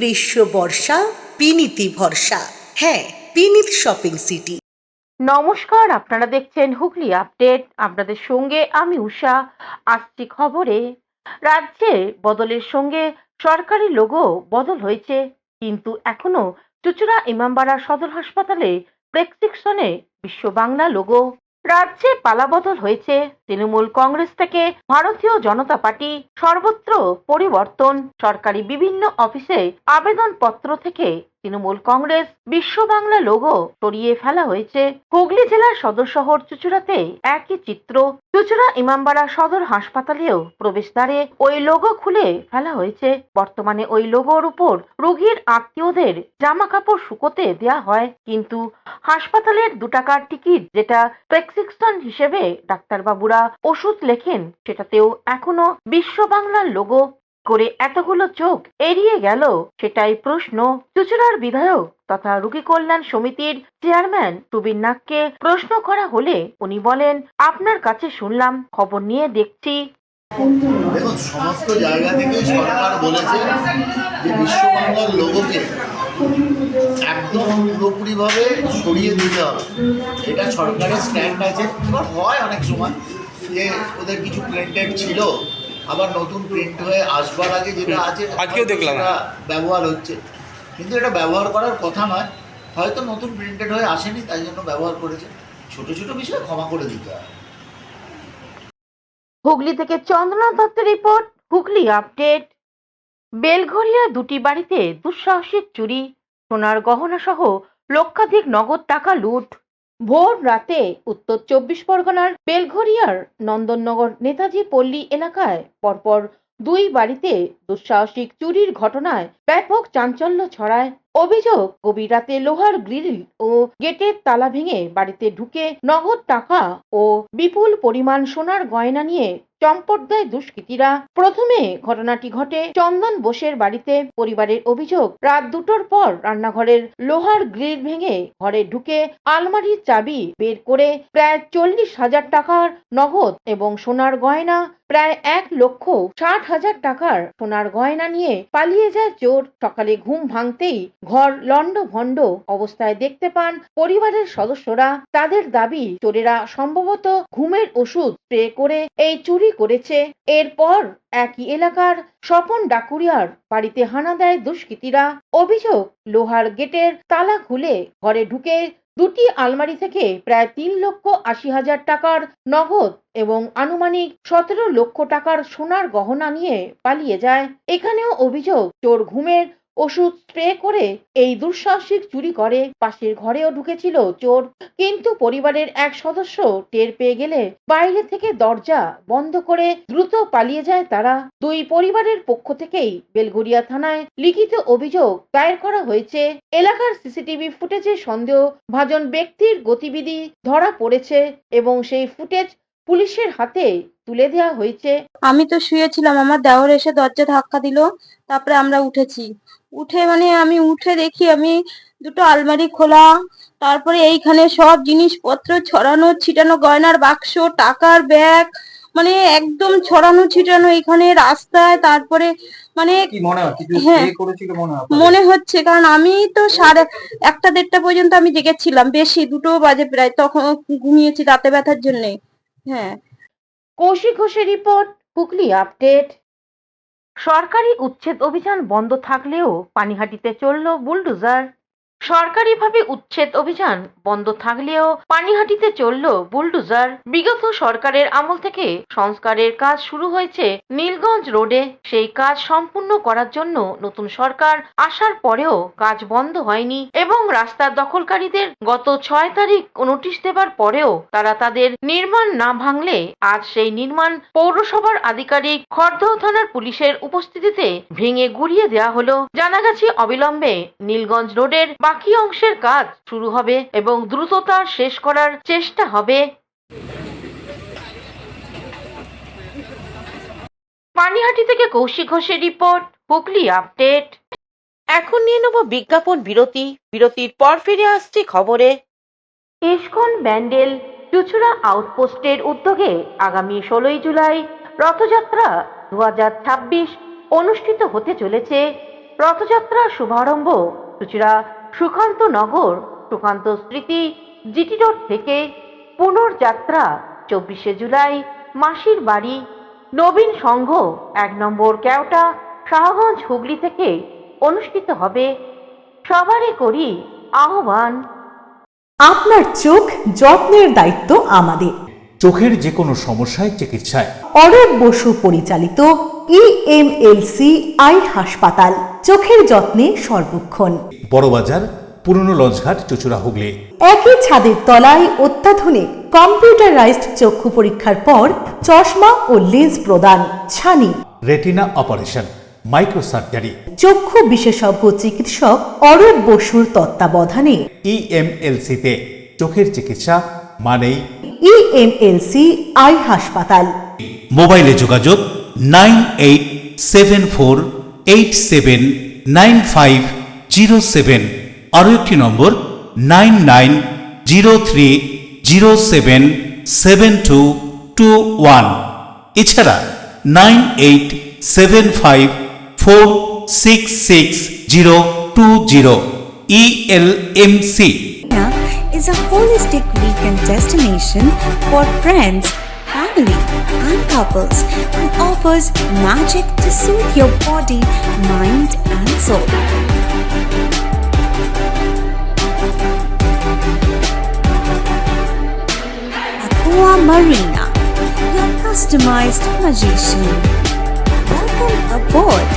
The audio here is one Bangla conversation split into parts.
গ্রীষ্ম বর্ষা বিনীতি ভরসা। হ্যাঁ, বিনীত শপিং সিটি। নমস্কার, আপনারা দেখছেন হুগলি আপডেট। আপনাদের সঙ্গে আমি উষা। আসছি খবরে। রাজ্যে বদলের সঙ্গে সরকারি লোগো বদল হয়েছে, কিন্তু এখনো চুঁচুড়া ইমামবাড়া সদর হাসপাতালে প্রেসক্রিপশনে বিশ্ব বাংলা লোগো। রাজ্যে পালাবদল হয়েছে। তৃণমূল কংগ্রেস থেকে ভারতীয় জনতা পার্টি সর্বত্র পরিবর্তন। সরকারি বিভিন্ন অফিসে আবেদনপত্র থেকে তৃণমূল কংগ্রেস বিশ্ব বাংলা লোগো সরিয়ে ফেলা হয়েছে। হুগলি জেলার সদর শহর চুঁচুড়াতে একই চিত্র। চুঁচুড়া ইমামবাড়া সদর হাসপাতালেও প্রবেশদ্বারে ওই লোগো খুলে ফেলা হয়েছে। বর্তমানে ওই লোগোর উপর রোগীর আত্মীয়দের জামা কাপড় শুকোতে দেয়া হয়, কিন্তু হাসপাতালের 2 টাকার টিকিট, যেটা প্রেসক্রিপশন হিসেবে ডাক্তারবাবুরা ওষুধ লেখেন, সেটাতেও এখনো বিশ্ব বাংলার লোগো করে এতগুলো চোখ এড়িয়ে গেল, সেটাই প্রশ্ন। চুঁচুড়ার বিধায়ক তথা রোগী কল্যাণ সমিতির চেয়ারম্যান প্রবীণ নাগকে প্রশ্ন করা হলে উনি বলেন, আপনার কাছে শুনলাম, খবর নিয়ে দেখছি। দেখুন, সমস্ত জায়গা থেকে সরকার বলেছে যে বিশ্ব বাংলার লোগোকে একদম পুরোপুরিভাবে সরিয়ে দিতে হবে। এটা সরকারের স্ট্যান্ড আছে। এবার হয় অনেক সময় যে ওদের কিছু প্রিন্টেড ছিল, আবার নতুন প্রিন্ট হয়ে আসবার আগে যেটা আছে আজকেও দেখলাম ব্যবহার হচ্ছে, কিন্তু এটা ব্যবহার করার কথা নয়। হয়তো নতুন প্রিন্টেড হয়ে আসেনি, তাই জন্য ব্যবহার করেছে। ছোট ছোট বিষয় ক্ষমা করে দিতে হয়। হুগলি থেকে চন্দ্রনাথ দত্তের রিপোর্ট, হুগলি আপডেট। বেলঘরিয়া 2টি বাড়িতে দুঃসাহসিক চুরি, সোনার গহনা সহ লক্ষাধিক নগদ টাকা লুট। ভোর রাতে উত্তর 24 পরগনার বেলঘরিয়ার নন্দননগর নেতাজি পল্লী এলাকায় পরপর 2 বাড়িতে দুঃসাহসিক চুরির ঘটনায় ব্যাপক চাঞ্চল্য ছড়ায়। অভিযোগ, গভীর রাতে লোহার গ্রিল ও গেটের তালা ভেঙে বাড়িতে ঢুকে নগদ টাকা ও বিপুল পরিমাণ সোনার গয়না নিয়ে চম্পট দেয় দুষ্কৃতীরা। প্রথমে ঘটনাটি ঘটে চন্দন বোসের বাড়িতে। পরিবারের অভিযোগ, রাত 2টোর পর রান্নাঘরের লোহার গ্রিল ভেঙে ঘরে ঢুকে আলমারির চাবি বের করে প্রায় 40,000 টাকার নগদ এবং সোনার গয়না প্রায় 1,60,000 টাকার সোনার গয়না নিয়ে পালিয়ে যায় চোর। সকালে ঘুম ভাঙতেই ঘর লণ্ডভণ্ড অবস্থায় দেখতে পান পরিবারের সদস্যরা। তাদের দাবি, চোরেরা সম্ভবত ঘুমের ওষুধ স্প্রে করে এই চুরি করেছে। এরপর একই এলাকার স্বপন ডাকুরিয়ার বাড়িতে হানা দেয় দুষ্কৃতীরা। অভিযোগ, লোহার গেটের তালা খুলে ঘরে ঢুকে 2টি আলমারি থেকে প্রায় 3,80,000 টাকার নগদ এবং আনুমানিক 17 লক্ষ টাকার সোনার গহনা নিয়ে পালিয়ে যায়। এখানেও অভিযোগ, চোর ঘুমের ওষুধ স্প্রে করে এই দুঃসাহসিক চুরি করে। পাশের ঘরেও ঢুকেছিল চোর, কিন্তু পরিবারের এক সদস্য টের পেয়ে গেলে বাইরে থেকে দরজা বন্ধ করে দ্রুত পালিয়ে যায় তারা। 2 পরিবারের পক্ষ থেকেই বেলঘরিয়া থানায় লিখিত অভিযোগ দায়ের করা হয়েছে। এলাকার সিসিটিভি ফুটেজে সন্দেহভাজন ব্যক্তির গতিবিধি ধরা পড়েছে এবং সেই ফুটেজ পুলিশের হাতে তুলে দেওয়া হয়েছে। আমি তো শুয়েছিলাম, আমার দেওর এসে দরজা ধাক্কা দিল, তারপরে আমরা উঠেছি। আমি উঠে দেখি আমি 2টো আলমারি খোলা, তারপরে এইখানে সব জিনিসপত্র ছড়ানো ছিটানো, গয়নার বাক্স, টাকার ব্যাগ, মানে একদম ছড়ানো ছিটানো এখানে রাস্তায়। তারপরে মানে হ্যাঁ মনে হচ্ছে, কারণ আমি তো 1:30 পর্যন্ত আমি জেগেছিলাম, বেশি 2টো বাজে প্রায়, তখন ঘুমিয়েছি রাতে ব্যথার জন্যে। হ্যাঁ। কৌশিক ঘোষের রিপোর্ট, হুগলি আপডেট। সরকারি উচ্ছেদ অভিযান বন্ধ থাকলেও পানিহাটিতে চলল বুলডোজার। সরকারিভাবে উচ্ছেদ অভিযান বন্ধ থাকলেও পানিহাটিতে চলল বুলডোজার। বিগত সরকারের আমল থেকে সংস্কারের কাজ শুরু হয়েছে নীলগঞ্জ রোডে। সেই কাজ সম্পূর্ণ করার জন্য নতুন সরকার আসার পরেও কাজ বন্ধ হয়নি এবং রাস্তার দখলকারীদের গত 6 তারিখ নোটিশ দেবার পরেও তারা তাদের নির্মাণ না ভাঙলে আজ সেই নির্মাণ পৌরসভার আধিকারিক, খড়দহ থানার পুলিশের উপস্থিতিতে ভেঙে গুড়িয়ে দেওয়া হলো। জানা গেছে অবিলম্বে নীলগঞ্জ রোডের বাকি অংশের কাজ শুরু হবে এবং দ্রুততা শেষ করার চেষ্টা হবে। পানিহাটি থেকে কৌশিক ঘোষের রিপোর্ট, হুগলি আপডেট। এখন নিয়ে নেব বিজ্ঞাপন বিরতি। বিরতির পর ফিরে আসছি খবরে। ইস্কন ব্যান্ডেল চুঁচুড়া আউটপোস্টের উদ্যোগে আগামী 16ই জুলাই রথযাত্রা 2026 অনুষ্ঠিত হতে চলেছে। রথযাত্রার শুভারম্ভ চুঁচুড়া সুকান্ত নগর সুকান্ত স্মৃতি জিটি রোড থেকে। পুনর্যাত্রা 24শে জুলাই মাসির বাড়ি নবীন সংঘ 1 নম্বর কেওটা শাহগঞ্জ হুগলি থেকে অনুষ্ঠিত হবে। সবারই করি আহ্বান। আপনার চোখ যত্নের দায়িত্ব আমাদের। চোখের যে কোনো সমস্যায় চিকিৎসায় অরূপ বসু পরিচালিত ইএমএলসি আই হাসপাতাল, চোখের যত্নে সর্বক্ষণ। বড়বাজার, পুরনো লঞ্চঘাট, চুঁচুড়া, হুগলি। একই ছাদের তলায় অত্যাধুনিক কম্পিউটারাইজড চক্ষু পরীক্ষার পর চশমা ও লেন্স প্রদান, ছানি, রেটিনা অপারেশন, মাইক্রো সার্জারি। চক্ষু বিশেষজ্ঞ চিকিৎসক অরূপ বসুর তত্ত্বাবধানে ইএমএলসিতে চোখের চিকিৎসা মানেই ইএমএলসি আই হাসপাতাল। মোবাইলে যোগাযোগ 9874879507। আরও একটি নম্বর 9903077221। এছাড়া 9875466020। ELMC is a holistic weekend destination for friends, family, and couples and offers magic to soothe your body, mind, and soul. Aqua Marina, your customized magician. Welcome aboard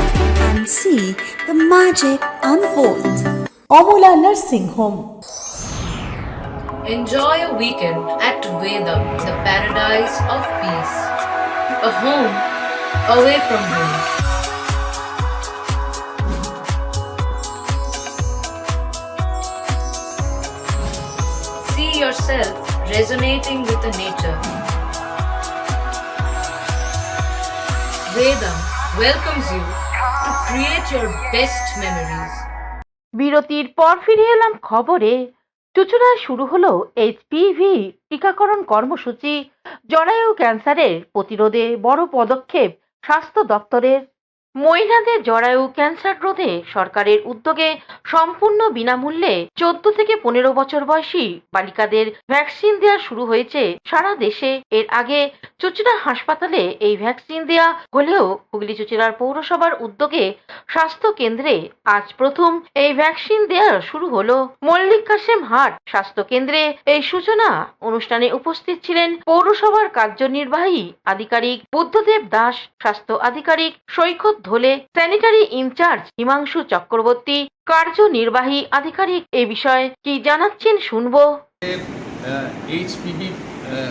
and see the magic unfold. Amala nursing home. Enjoy a weekend at Vedam, the paradise of peace. A home away from home. See yourself resonating with the nature. Vedam welcomes you to create your best memories. বিরতির পর ফিরে এলাম খবরে। চুঁচুড়ায় শুরু হলো এইচপিভি টিকাকরণ কর্মসূচি। জরায়ু ক্যান্সারের প্রতিরোধে বড় পদক্ষেপ স্বাস্থ্য দপ্তরের। মহিলাদের জরায়ু ক্যান্সার রোধে সরকারের উদ্যোগে সম্পূর্ণ বিনামূল্যে 14 থেকে 15 বছর বয়সী বালিকাদের ভ্যাকসিন দেওয়া শুরু হয়েছে সারা দেশে। এর আগে চুঁচুড়া হাসপাতালে এই ভ্যাকসিন দেওয়া হলেও হুগলি চুঁচুড়ার পৌরসভার উদ্যোগে স্বাস্থ্য কেন্দ্রে আজ প্রথম এই ভ্যাকসিন দেওয়া শুরু হলো। মল্লিক কাশেম হাট স্বাস্থ্য কেন্দ্রে এই সূচনা অনুষ্ঠানে উপস্থিত ছিলেন পৌরসভার কার্যনির্বাহী আধিকারিক বুদ্ধদেব দাস, স্বাস্থ্য আধিকারিক সৈকত ধোলে, স্যানিটারি ইনচার্জ হিমাংশু চক্রবর্তী, কার্যনির্বাহী আধিকারিক। এ বিষয়ে কি জানাচ্ছেন শুনবো। এইচপিভি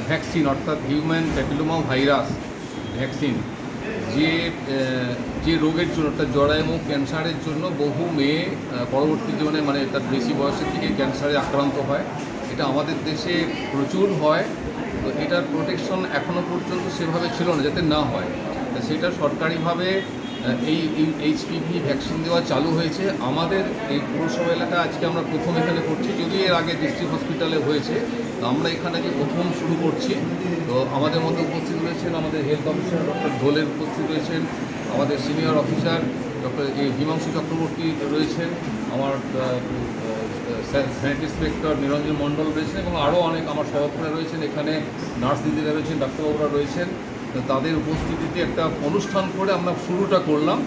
ভ্যাকসিন অর্থাৎ হিউম্যান প্যাপিলোমা ভাইরাস ভ্যাকসিন যে রোগের জন্য অর্থাৎ জরায়ু ক্যান্সারের জন্য বহু মেয়ে পরবর্তী জীবনে মানে তার বেশি বয়সের দিকে ক্যান্সারে আক্রান্ত হয়। এটা আমাদের দেশে প্রচুর হয়। তো এটার প্রোটেকশন এখনও পর্যন্ত সেভাবে ছিল না যাতে না হয়। সেটা সরকারিভাবে এই এইচপিভি ভ্যাকসিন দেওয়া চালু হয়েছে। আমাদের এই পৌরসভা এলাকা আজকে আমরা প্রথম এখানে করছি, যদিও এর আগে ডিস্ট্রিক্ট হসপিটালে হয়েছে। তো আমরা এখানে যে প্রথম শুরু করছি। তো আমাদের মধ্যে উপস্থিত রয়েছেন আমাদের হেলথ অফিসার ডক্টর ধোলের উপস্থিত রয়েছেন, আমাদের senior officer doctor Himanshu Chakraborty রয়েছেন, আমার স্যানিটারি ইন্সপেক্টর নিরঞ্জন মণ্ডল রয়েছেন এবং আরও অনেক আমার সহকর্মীরা রয়েছেন। এখানে নার্স দিদিরা রয়েছেন, ডাক্তারবাবুরা রয়েছেন। তাদের উপস্থিতিতে একটা অনুষ্ঠান করে আমরা শুরুটা করলাম,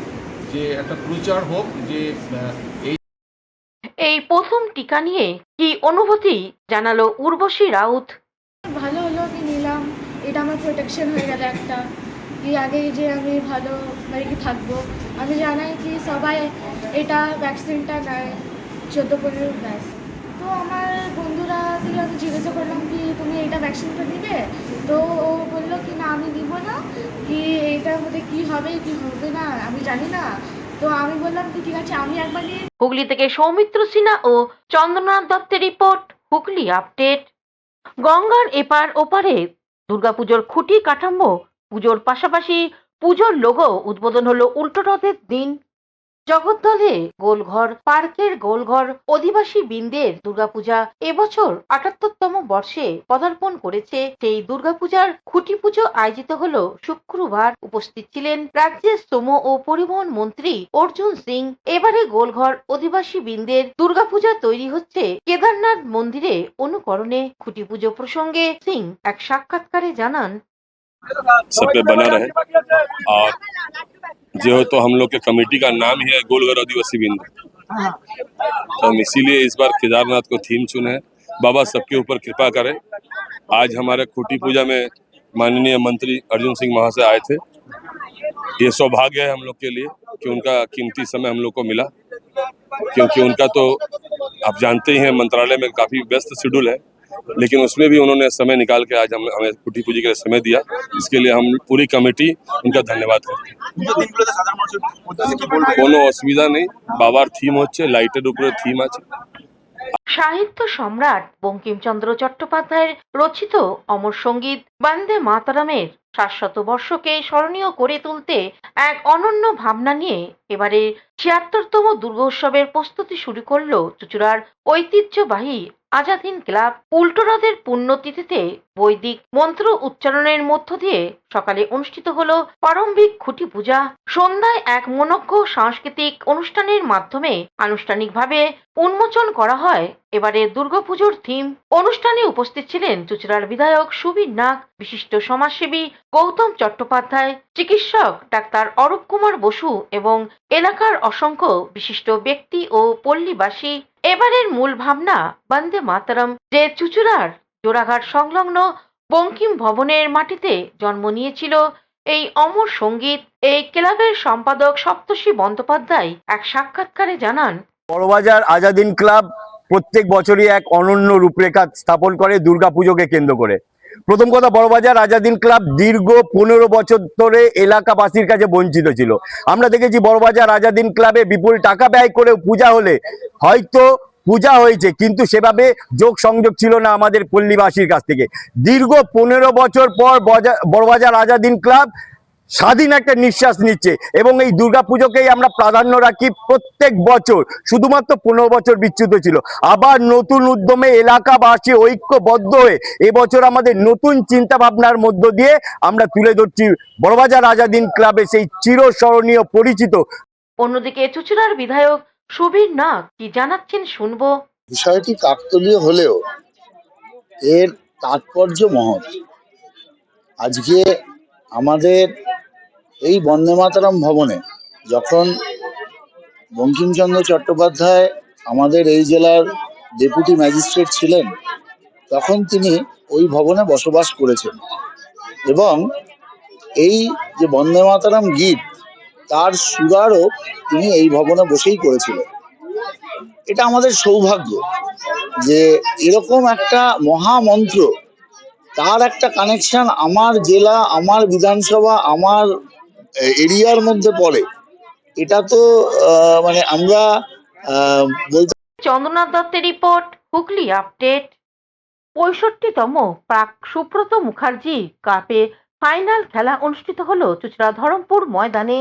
যে একটা প্রচার হোক যে এই প্রথম টিকা নিয়ে কি অনুভূতি জানালো উর্বশী রাউত। ভালো হলো, আমি নিলাম, এটা আমার প্রোটেকশন হয়ে গেল একটা, কি আগে যে আমি ভালো মানে কি থাকবো। আমি জানাই কি সবাই এটা ভ্যাকসিনটা নেয় 14-15 ব্যাস। তো আমার বন্ধুরা থেকে আমি জিজ্ঞাসা করলাম কি তুমি এইটা ভ্যাকসিনটা নিবে, তো ও বললো কি না আমি নিব না, কি এইটার মধ্যে কি হবে কি হবে না আমি জানি না। তো আমি বললাম কি ঠিক আছে আমি একবার নিয়ে। হুগলি থেকে সৌমিত্র সিনহা ও চন্দ্রনাথ দত্তের রিপোর্ট, হুগলি আপডেট। গঙ্গার এপার ওপারে দুর্গাপুজোর খুঁটি কাঠামো পুজোর পাশাপাশি পুজোর লোগো উদ্বোধন হলো উল্টো রথের দিন। জগদ্দলে গোলঘর পার্কের গোলঘর অধিবাসী বৃন্দের দুর্গাপূজা এবছর ৭৮তম বর্ষে পদার্পণ করেছে। সেই দুর্গাপূজার খুঁটি পুজো আয়োজিত হলো শুক্রবার। উপস্থিত ছিলেন রাজ্যের শ্রম ও পরিবহন মন্ত্রী অর্জুন সিং। এবারে গোলঘর অধিবাসী বৃন্দের দুর্গাপূজা তৈরি হচ্ছে কেদারনাথ মন্দিরে অনুকরণে। খুঁটি পুজো প্রসঙ্গে সিং এক সাক্ষাৎকারে জানান, सब पे बना रहे और जो तो हम लोग के कमेटी का नाम ही है गोलघर आदिवासी बिंद, तो हम इसीलिए इस बार केदारनाथ को थीम चुने हैं। बाबा सबके ऊपर कृपा करें। आज हमारे खूंटी पूजा में माननीय मंत्री अर्जुन सिंह महाशय आए थे। ये सौभाग्य है हम लोग के लिए कि उनका कीमती समय हम लोग को मिला, क्योंकि उनका तो आप जानते ही हैं मंत्रालय में काफी व्यस्त शेड्यूल है, लेकिन उसमें भी उन्होंने समय निकाल के आज हमें खूंटी पूजा के लिए समय दिया। इसके लिए हम पूरी कमेटी उनका धन्यवाद करते हैं। কোনো অসুবিধা নেই, বাবার থিম হচ্ছে লাইটের উপরে থিম আছে। সাহিত্য সম্রাট বঙ্কিমচন্দ্র চট্টোপাধ্যায়ের রচিত অমর সঙ্গীত বন্দে মাতরমের ৭০০ বর্ষকে স্মরণীয় করে তুলতে এক অনন্য ভাবনা নিয়ে এবারে ৭৬তম দুর্গোৎসবের প্রস্তুতি শুরু করল চুঁচুড়ার ঐতিহ্যবাহী আজাদ হিন্দ ক্লাব। উল্টোরথের পুণ্যতিথিতে বৈদিক মন্ত্র উচ্চারণের মধ্য দিয়ে সকালে অনুষ্ঠিত হলো প্রারম্ভিক খুঁটি পূজা। সন্ধ্যায় এক মনোজ্ঞ সাংস্কৃতিক অনুষ্ঠানের মাধ্যমে আনুষ্ঠানিকভাবে উন্মোচন করা হয় এবারে দুর্গাপুজোর থিম। অনুষ্ঠানে উপস্থিত ছিলেন চুঁচুড়ার বিধায়ক সুবীর নাগ, বিশিষ্ট সমাজসেবী গৌতম চট্টোপাধ্যায়, চিকিৎসক ডাক্তার অরূপ কুমার বসু এবং এলাকার অসংখ্য বিশিষ্ট ব্যক্তি ও পল্লীবাসী। এবারের মূল ভাবনা বন্দে মাতরম, যে চুঁচুড়ার জোড়াঘাট সংলগ্ন বঙ্কিম ভবনের মাটিতে জন্ম নিয়েছিল এই অমর সঙ্গীত। এই ক্লাবের সম্পাদক সপ্তর্ষি বন্দ্যোপাধ্যায় এক সাক্ষাৎকারে জানান, বড়বাজার আজাদ হিন্দ ক্লাব প্রত্যেক বছরই এক অনন্য রূপরেখা স্থাপন করে দুর্গাপুজোকে কেন্দ্র করে। প্রথম কথা, বড়বাজার আজাদ হিন্দ ক্লাব দীর্ঘ 15 বছর ধরে এলাকাবাসীর কাছে বঞ্চিত ছিল। আমরা দেখেছি বড়বাজার আজাদ হিন্দ ক্লাবে বিপুল টাকা ব্যয় করে পূজা হলে হয়তো পূজা হয়েছে, কিন্তু সেভাবে যোগ সংযোগ ছিল না আমাদের পল্লীবাসীর কাছ থেকে। দীর্ঘ 15 বছর পর বড়বাজার আজাদ হিন্দ ক্লাব স্বাধীন একটা নিঃশ্বাস নিচ্ছে এবং এই দুর্গাপুজোকেই আমরা প্রাধান্য রাখি প্রত্যেক বছর। শুধুমাত্র 15 বছর বিচ্যুত ছিল, আবার নতুন উদ্যমে এলাকাবাসী ঐক্যবদ্ধ হয়ে এবছর আমাদের নতুন চিন্তা ভাবনার মধ্য দিয়ে আমরা তুলে ধরছি বড়বাজার আজাদ হিন্দ ক্লাবে সেই চিরস্মরণীয় পরিচিত। অন্যদিকে চুঁচুড়ার বিধায়ক সুবীর নাগ কি জানাচ্ছেন শুনবো। বিষয়টি কাকতালীয় হলেও এর তাৎপর্য মহৎ। আজকে আমাদের এই বন্দে মাতরম ভবনে যখন বঙ্কিমচন্দ্র চট্টোপাধ্যায় আমাদের এই জেলার ডেপুটি ম্যাজিস্ট্রেট ছিলেন, তখন তিনি ওই ভবনে বসবাস করেছেন এবং এই যে বন্দে মাতরম গীত তার সুরারও তিনি এই ভবনে বসেই করেছিলেন। এটা আমাদের সৌভাগ্য যে এরকম একটা মহামন্ত্র, তার একটা কানেকশন আমার জেলা, আমার বিধানসভা, আমার এরিয়ার মধ্যে পড়ে। এটা তো মানে আমরা বলতে। চন্দ্রনাথ দত্তের রিপোর্ট, হুগলি আপডেট। 65তম প্রাক সুব্রত মুখার্জি কাপে ফাইনাল খেলা অনুষ্ঠিত হলো চুঁচুড়া ধরমপুর ময়দানে।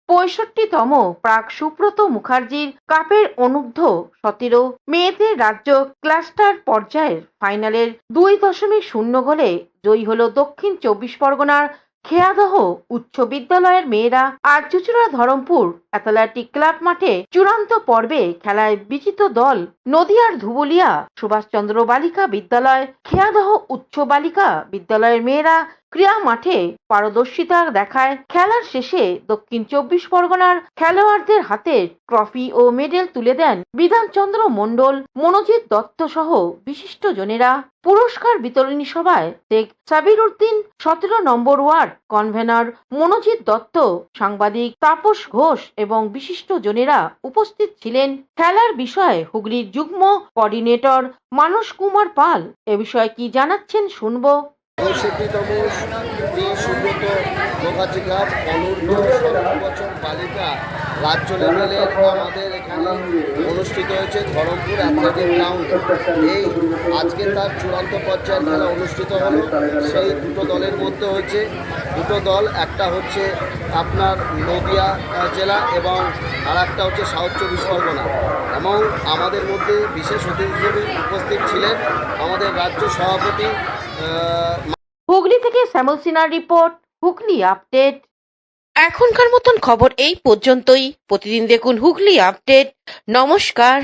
65তম প্রাক সুব্রত মুখার্জির কাপের অনূর্ধ্ব 17 মেয়েদের রাজ্য ক্লাস্টার পর্যায়ের ফাইনালের 2.0 গোলে জয়ী হলো দক্ষিণ 24 পরগনার খেয়াদহ উচ্চ বিদ্যালয়ের মেয়েরা। আর চুঁচুড়া ধরমপুর অ্যাথলেটিক ক্লাব মাঠে চূড়ান্ত পর্বে খেলায় বিজিত দল নদিয়ার ধুবুলিয়া সুভাষচন্দ্র বালিকা বিদ্যালয়। খেয়াদহ উচ্চ বালিকা বিদ্যালয়ের মেয়েরা ক্রীড়া মাঠে পারদর্শিতা দেখায়। খেলার শেষে দক্ষিণ 24 পরগনার খেলোয়াড়দের হাতে ট্রফি ও মেডেল তুলে দেন বিধানচন্দ্র মণ্ডল, মনোজিৎ দত্ত সহ বিশিষ্ট জনেরা। পুরস্কার বিতরণী সভায় শেখ সাবির উদ্দিন, 17 নম্বর ওয়ার্ড কনভেনর মনোজিৎ দত্ত, সাংবাদিক তাপস ঘোষ এবং বিশিষ্ট জনেরা উপস্থিত ছিলেন। খেলার বিষয়ে হুগলির যুগ্ম কোঅর্ডিনেটর মানস কুমার পাল এ বিষয়ে কি জানাচ্ছেন শুনবো। 65তম সুব্রত মুখার্জি ক্লাব অনূর্ধ্ব 17 বছর বালিকা রাজ্য লেভেলের আমাদের এখানে অনুষ্ঠিত হয়েছে ধরমপুর অ্যাথলেটিক গ্রাউন্ডে। এই আজকে তার চূড়ান্ত পর্যায়ের খেলা অনুষ্ঠিত হলো। সেই দুটো দলের মধ্যে হচ্ছে দুটো দল, একটা হচ্ছে আপনার নদিয়া জেলা এবং আর একটা হচ্ছে সাউথ চব্বিশ পরগনা। এবং আমাদের মধ্যে বিশেষ অতিথি হিসেবে উপস্থিত ছিলেন আমাদের রাজ্য সভাপতি। হুগলি থেকে শ্যামল সিনহার রিপোর্ট, হুগলি আপডেট। এখনকার মতন খবর এই পর্যন্তই। প্রতিদিন দেখুন হুগলি আপডেট। নমস্কার।